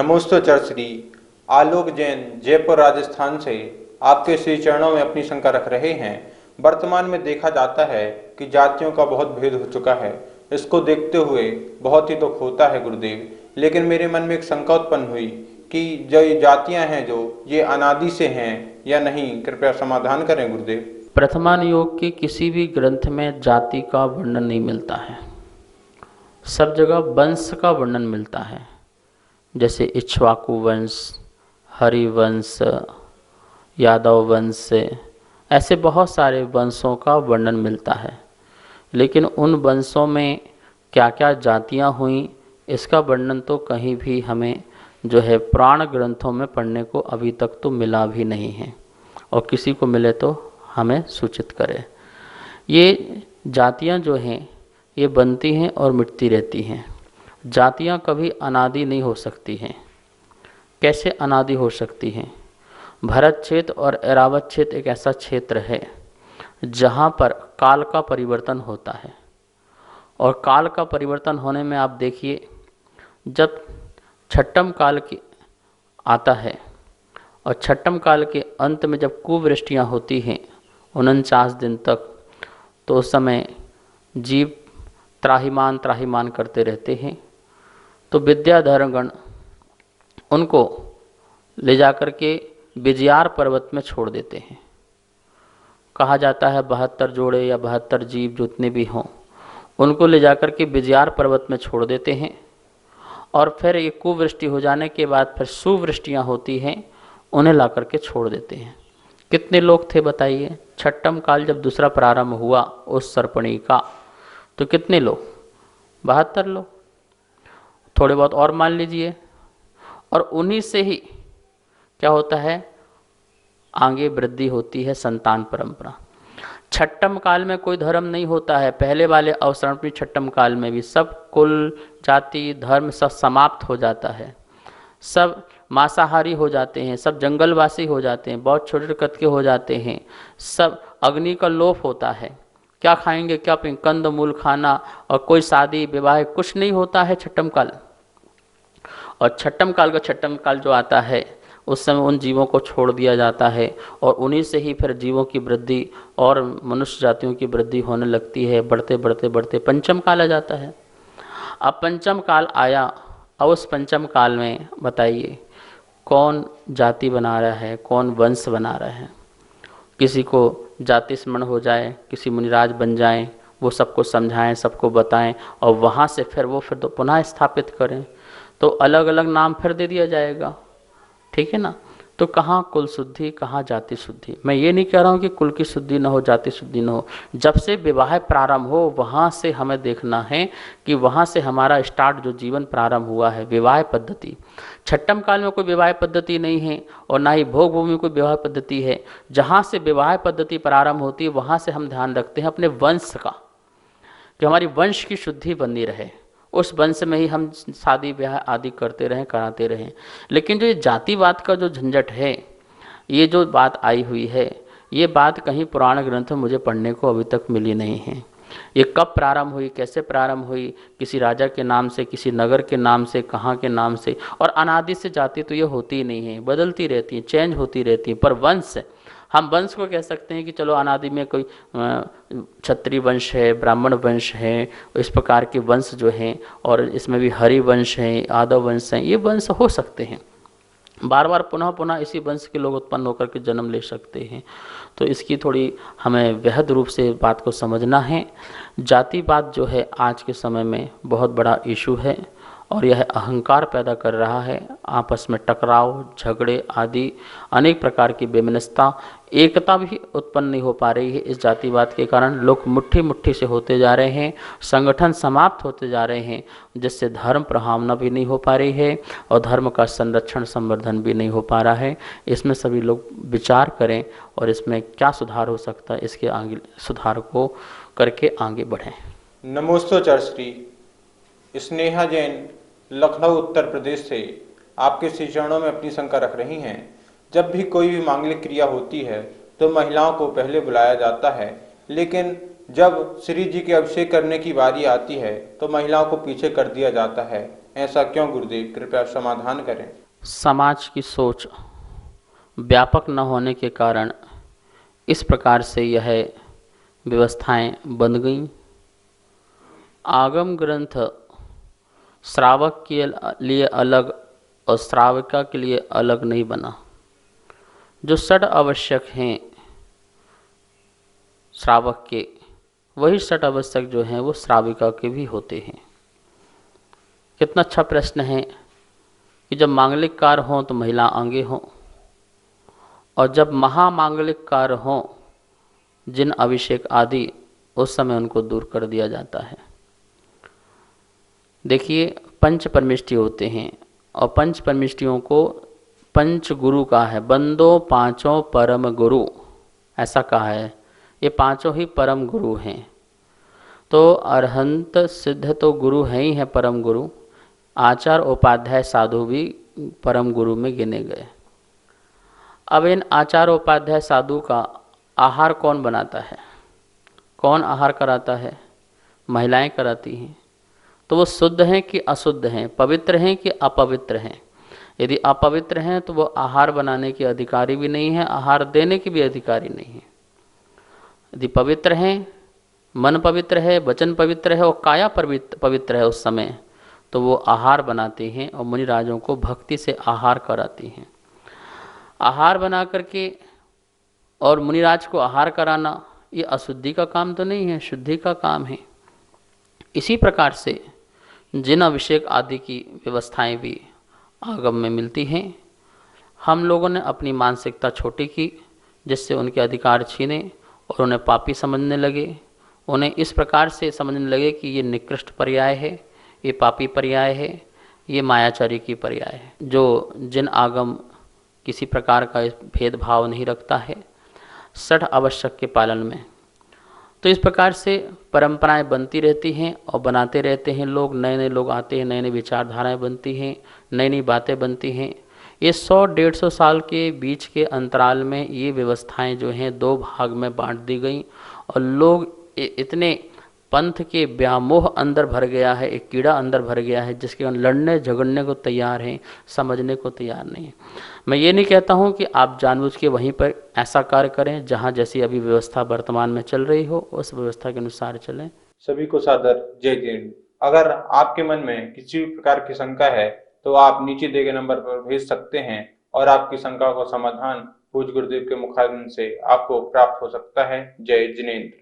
नमोस्तुते श्री आलोक जैन जयपुर राजस्थान से आपके श्री चरणों में अपनी शंका रख रहे हैं। वर्तमान में देखा जाता है कि जातियों का बहुत भेद हो चुका है। इसको देखते हुए बहुत ही दुख होता है गुरुदेव। लेकिन मेरे मन में एक शंका उत्पन्न हुई कि जो ये जातियां हैं जो ये अनादि से हैं या नहीं, कृपया समाधान करें गुरुदेव। प्रथमान योग के किसी भी ग्रंथ में जाति का वर्णन नहीं मिलता है, सब जगह वंश का वर्णन मिलता है। जैसे इक्ष्वाकु वंश, हरिवंश, यादव वंश, ऐसे बहुत सारे वंशों का वर्णन मिलता है। लेकिन उन वंशों में क्या क्या जातियां हुई, इसका वर्णन तो कहीं भी हमें जो है पुराण ग्रंथों में पढ़ने को अभी तक तो मिला भी नहीं है, और किसी को मिले तो हमें सूचित करें। ये जातियां जो हैं ये बनती हैं और मिटती रहती हैं। जातियां कभी अनादि नहीं हो सकती हैं। कैसे अनादि हो सकती हैं? भरत क्षेत्र और ऐरावत क्षेत्र एक ऐसा क्षेत्र है जहाँ पर काल का परिवर्तन होता है, और काल का परिवर्तन होने में आप देखिए, जब छठम काल की आता है और छठम काल के अंत में जब कुवृष्टियाँ होती हैं 49 दिन तक, तो उस समय जीव त्राहिमाम त्राहिमाम करते रहते हैं। तो विद्याधरगण उनको ले जाकर के विजयार पर्वत में छोड़ देते हैं। कहा जाता है 72 जोड़े या 72 जीव जितने भी हों, उनको ले जाकर के विजयार पर्वत में छोड़ देते हैं। और फिर ये कुवृष्टि हो जाने के बाद फिर सुवृष्टियाँ होती हैं, उन्हें ला करके छोड़ देते हैं। कितने लोग थे बताइए? छठम काल जब दूसरा प्रारंभ हुआ उस सर्पणी का, तो कितने लोग? 72 लोग, थोड़े बहुत और मान लीजिए। और उन्हीं से ही क्या होता है, आगे वृद्धि होती है संतान परंपरा। छठम काल में कोई धर्म नहीं होता है। पहले वाले अवसरण छठम काल में भी सब कुल जाति धर्म सब समाप्त हो जाता है, सब मांसाहारी हो जाते हैं, सब जंगलवासी हो जाते हैं, बहुत छोटे कद के हो जाते हैं, सब अग्नि का लोप होता है। क्या खाएंगे, क्या पिएंगे, कंद मूल खाना, और कोई शादी विवाह कुछ नहीं होता है छठम काल। और छठम काल का छठम काल जो आता है उस समय उन जीवों को छोड़ दिया जाता है, और उन्हीं से ही फिर जीवों की वृद्धि और मनुष्य जातियों की वृद्धि होने लगती है। बढ़ते बढ़ते बढ़ते पंचम काल आ जाता है। अब पंचम काल आया, अब उस पंचम काल में बताइए कौन जाति बना रहा है, कौन वंश बना रहा है। किसी को जाति स्मरण हो जाए, किसी मुनिराज बन जाएं, वो सबको समझाएं, सबको बताएं, और वहाँ से फिर वो फिर तो पुनः स्थापित करें, तो अलग अलग नाम फिर दे दिया जाएगा। ठीक है ना? तो कहाँ कुल शुद्धि, कहाँ जाति शुद्धि। मैं ये नहीं कह रहा हूँ कि कुल की शुद्धि न हो, जाति शुद्धि न हो। जब से विवाह प्रारंभ हो वहाँ से हमें देखना है कि वहाँ से हमारा स्टार्ट जो जीवन प्रारंभ हुआ है विवाह पद्धति। छठम काल में कोई विवाह पद्धति नहीं है, और ना ही भोग भूमि में कोई विवाह पद्धति है। जहाँ से विवाह पद्धति प्रारंभ होती है वहाँ से हम ध्यान रखते हैं अपने वंश का, कि हमारी वंश की शुद्धि बनी रहे, उस वंश में ही हम शादी ब्याह आदि करते रहें, कराते रहें। लेकिन जो ये जातिवाद का जो झंझट है, ये जो बात आई हुई है, ये बात कहीं पुराण ग्रंथ में मुझे पढ़ने को अभी तक मिली नहीं है। ये कब प्रारंभ हुई, कैसे प्रारंभ हुई, किसी राजा के नाम से, किसी नगर के नाम से, कहाँ के नाम से। और अनादि से जाति तो ये होती ही नहीं है, बदलती रहती है, चेंज होती रहती है। पर वंश, हम वंश को कह सकते हैं कि चलो अनादि में कोई क्षत्रिय वंश है, ब्राह्मण वंश है, इस प्रकार के वंश जो हैं, और इसमें भी हरि वंश हैं, यादव वंश हैं, ये वंश हो सकते हैं। बार बार पुनः पुनः इसी वंश के लोग उत्पन्न होकर के जन्म ले सकते हैं। तो इसकी थोड़ी हमें वृहद रूप से बात को समझना है। जातिवाद जो है आज के समय में बहुत बड़ा इशू है, और यह अहंकार पैदा कर रहा है। आपस में टकराव, झगड़े आदि अनेक प्रकार की बेमिनस्ता, एकता भी उत्पन्न नहीं हो पा रही है। इस जातिवाद के कारण लोग मुट्ठी मुट्ठी से होते जा रहे हैं, संगठन समाप्त होते जा रहे हैं, जिससे धर्म प्रभावना भी नहीं हो पा रही है, और धर्म का संरक्षण संवर्धन भी नहीं हो पा रहा है। इसमें सभी लोग विचार करें, और इसमें क्या सुधार हो सकता है, इसके आगे सुधार को करके आगे बढ़ें। नमोस्तुते श्री स्नेहा जैन लखनऊ उत्तर प्रदेश से आपके श्री चरणों में अपनी शंका रख रही हैं। जब भी कोई भी मांगलिक क्रिया होती है तो महिलाओं को पहले बुलाया जाता है, लेकिन जब श्री जी के अभिषेक करने की बारी आती है तो महिलाओं को पीछे कर दिया जाता है। ऐसा क्यों गुरुदेव, कृपया समाधान करें। समाज की सोच व्यापक न होने के कारण इस प्रकार से यह व्यवस्थाएं बन गईं। आगम ग्रंथ श्रावक के लिए अलग और श्राविका के लिए अलग नहीं बना। जो षड आवश्यक हैं श्रावक के, वही षड आवश्यक जो हैं वो श्राविका के भी होते हैं। कितना अच्छा प्रश्न है कि जब मांगलिक कार्य हों तो महिला आगे हों, और जब महामांगलिक कार्य हों जिन अभिषेक आदि, उस समय उनको दूर कर दिया जाता है। देखिए, पंच परमिष्टि होते हैं और पंच परमिष्टियों को पंच गुरु का है। बंदो पांचों परम गुरु, ऐसा कहा है। ये पांचों ही परम गुरु हैं। तो अरहंत सिद्ध तो गुरु हैं ही हैं, परम गुरु। आचार उपाध्याय साधु भी परम गुरु में गिने गए। अब इन आचार उपाध्याय साधु का आहार कौन बनाता है, कौन आहार कराता है? महिलाएं कराती हैं। तो वो शुद्ध हैं कि अशुद्ध हैं, पवित्र हैं कि अपवित्र हैं? यदि अपवित्र हैं तो वो आहार बनाने के अधिकारी भी नहीं है, आहार देने के भी अधिकारी नहीं है। यदि पवित्र हैं, मन पवित्र है, वचन पवित्र है और काया पवित्र है उस समय, तो वो आहार बनाते हैं और मुनिराजों को भक्ति से आहार कराती हैं। आहार बना करके और मुनिराज को आहार कराना, ये अशुद्धि का काम तो नहीं है, शुद्धि का काम है। इसी प्रकार से जिन अभिषेक आदि की व्यवस्थाएं भी आगम में मिलती हैं, हम लोगों ने अपनी मानसिकता छोटी की, जिससे उनके अधिकार छीने और उन्हें पापी समझने लगे। उन्हें इस प्रकार से समझने लगे कि ये निकृष्ट पर्याय है, ये पापी पर्याय है, ये मायाचारी की पर्याय है। जो जिन आगम किसी प्रकार का भेदभाव नहीं रखता है षड आवश्यक के पालन में। तो इस प्रकार से परंपराएं बनती रहती हैं और बनाते रहते हैं लोग। नए नए लोग आते हैं, नई नई विचारधाराएं बनती हैं, नई नई बातें बनती हैं। ये 100-150 साल के बीच के अंतराल में ये व्यवस्थाएं जो हैं दो भाग में बांट दी गई और लोग इतने पंथ के व्यामोह अंदर भर गया है, एक कीड़ा अंदर भर गया है जिसके लड़ने झगड़ने को तैयार हैं, समझने को तैयार नहीं है। मैं ये नहीं कहता हूँ कि आप जानबूझ के वहीं पर ऐसा कार्य करें जहाँ जैसी अभी व्यवस्था वर्तमान में चल रही हो, उस व्यवस्था के अनुसार चलें। सभी को सादर जय हिंद। अगर आपके मन में किसी भी प्रकार की शंका है तो आप नीचे दिए गए नंबर पर भेज सकते हैं और आपकी शंका का समाधान पूज्य गुरुदेव के मुखारबिन से आपको प्राप्त हो सकता है। जय जिनेंद्र।